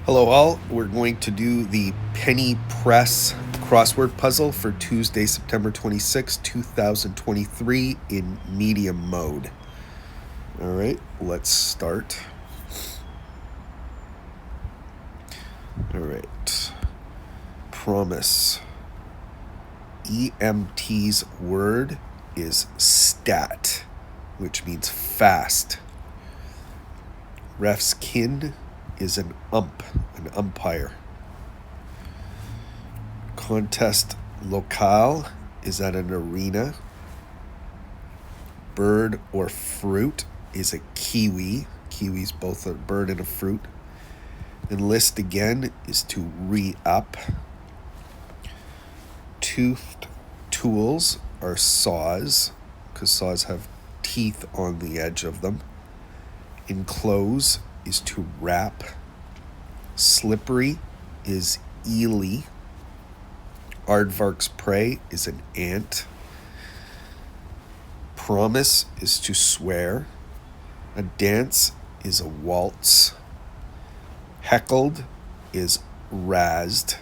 Hello, all. We're going to do the Penny Press crossword puzzle for Tuesday, September 26, 2023, in medium mode. All right, let's start. All right. Promise. EMT's word is stat, which means fast. Ref's kin is an umpire. Contest locale is at an arena. Bird or fruit is a kiwi. Kiwis both a bird and a fruit. Enlist again is to re-up. Toothed tools are saws, because saws have teeth on the edge of them. Enclose is to wrap. Slippery is ely. Aardvark's prey is an ant. Promise is to swear. A dance is a waltz. Heckled is razzed.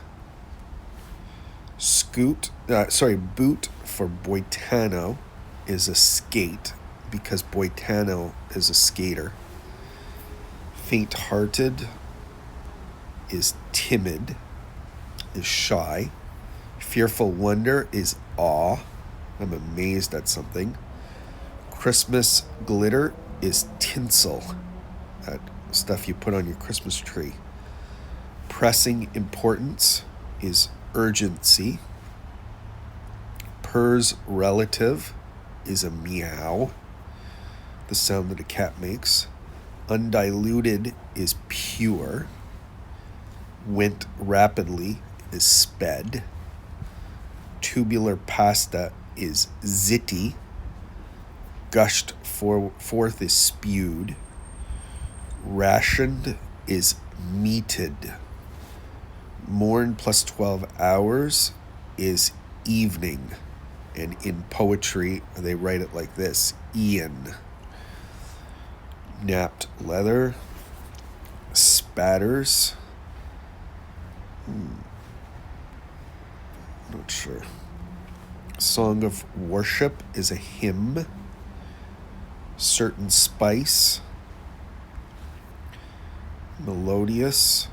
Boot for Boitano is a skate, because Boitano is a skater. Faint-hearted is timid, is shy. Fearful wonder is awe. I'm amazed at something. Christmas glitter is tinsel, that stuff you put on your Christmas tree. Pressing importance is urgency. Purr's relative is a meow, the sound that a cat makes. Undiluted is pure. Went rapidly is sped. Tubular pasta is ziti. Gushed forth is spewed. Rationed is meted. Morn plus 12 hours is evening. And in poetry, they write it like this: Ian. Napped leather. Spatters. Not sure. Song of worship is a hymn. Certain spice. Melodious.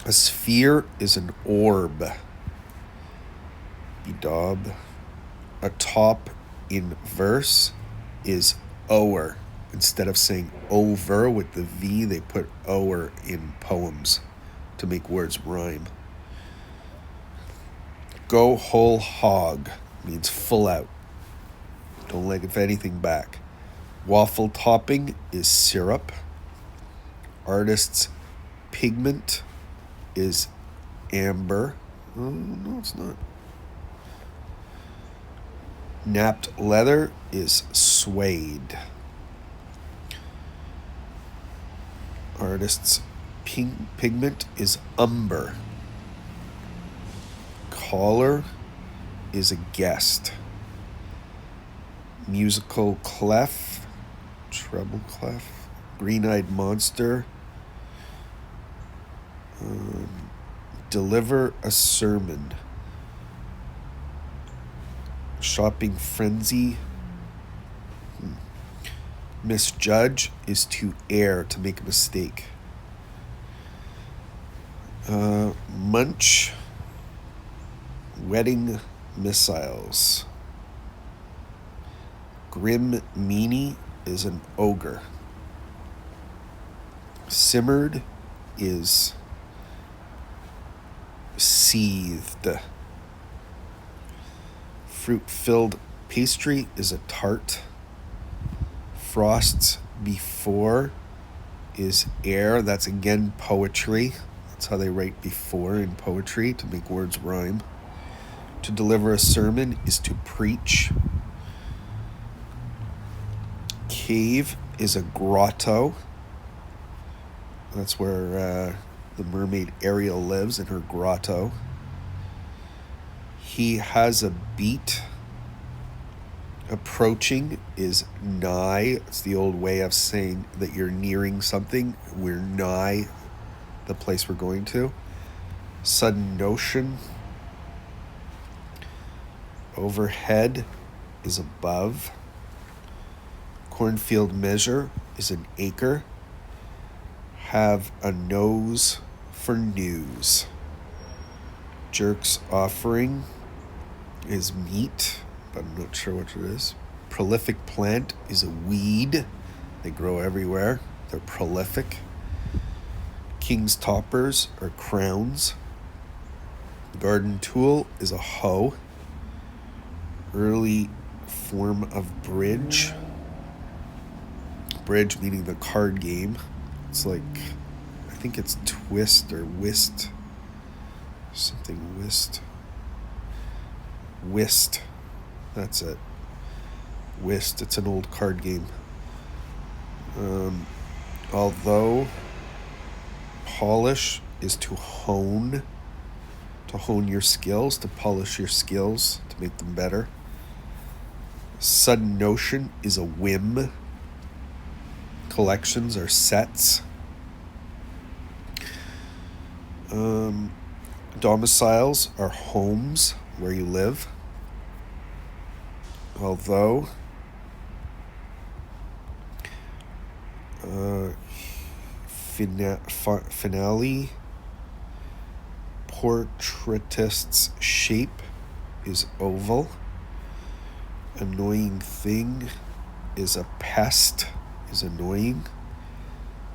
A sphere is an orb. Bedaub. A top in verse is o'er. Instead of saying over with the V, they put o'er in poems to make words rhyme. Go whole hog means full out. Don't leave anything back. Waffle topping is syrup. Artist's pigment is amber. Oh, no, it's not. Napped leather is suede. Artist's pigment is umber. Caller is a guest. Musical clef, treble clef. Green-eyed monster. Deliver a sermon. Shopping frenzy. Misjudge is to err, to make a mistake. Munch. Wedding missiles. Grim meanie is an ogre. Simmered is seethed. Fruit-filled pastry is a tart. Frost's before is air. That's again poetry. That's how they write before in poetry, to make words rhyme. To deliver a sermon is to preach. Cave is a grotto. That's where the mermaid Ariel lives, in her grotto. He has a beat. Approaching is nigh. It's the old way of saying that you're nearing something. We're nigh the place we're going to. Sudden notion. Overhead is above. Cornfield measure is an acre. Have a nose for news. Jerk's offering is meat, but I'm not sure what it is. Prolific plant is a weed. They grow everywhere. They're prolific. King's toppers are crowns. Garden tool is a hoe. Early form of bridge. Bridge meaning the card game. It's like, I think it's twist or whist. Something whist. Whist. That's it. Whist. It's an old card game. Although polish is to hone your skills, to polish your skills, to make them better. Sudden notion is a whim. Collections are sets. Domiciles are homes where you live. Although finale, portraitist's shape is oval. Annoying thing is a pest, is annoying.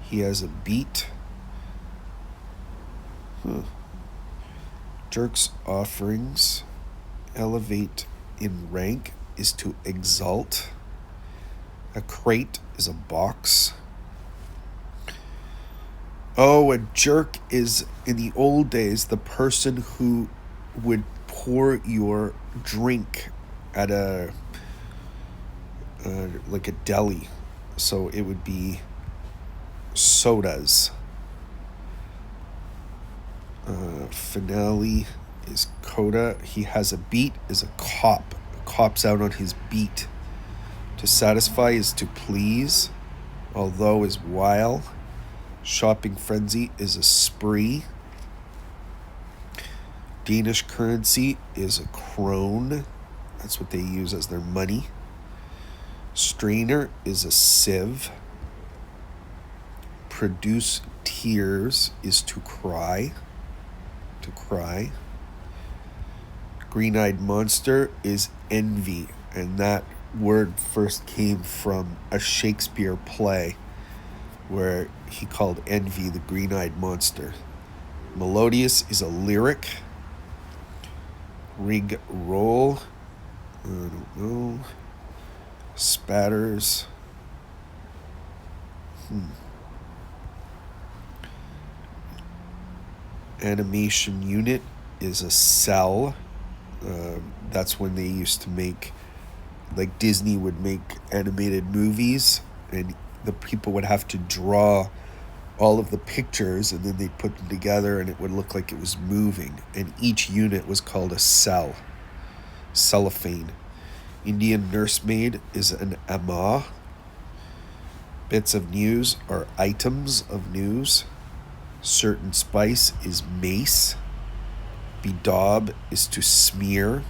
He has a beat. Jerk's offerings, elevate in rank is to exalt. A crate is a box. Oh, a jerk is, in the old days, the person who would pour your drink at a like a deli. So it would be sodas. Finale is coda. He has a beat is a cop. A cop's out on his beat. To satisfy is to please. Although is while. Shopping frenzy is a spree. Danish currency is a krone. That's what they use as their money. Strainer is a sieve. Produce tears is to cry. To cry. Green-eyed monster is envy, and that word first came from a Shakespeare play where he called envy the green-eyed monster. Melodious is a lyric. Rig roll, I don't know. Spatters. Animation unit is a cell. That's when they used to make, like Disney would make animated movies, and the people would have to draw all of the pictures, and then they'd put them together, and it would look like it was moving. And each unit was called a cell. Cellophane. Indian nursemaid is an amma. Bits of news are items of news. Certain spice is mace. Bedaub is to smear.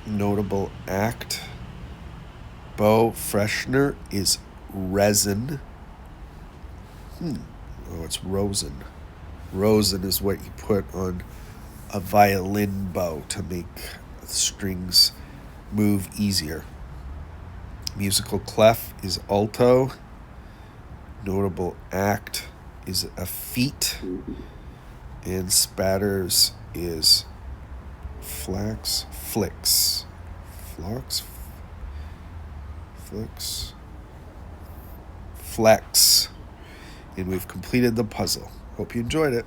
Notable act. Bow freshener is resin. Oh, it's rosin. Rosin is what you put on a violin bow to make strings move easier. Musical clef is alto. Notable act is a feat. And spatters is flex. And we've completed the puzzle. Hope you enjoyed it.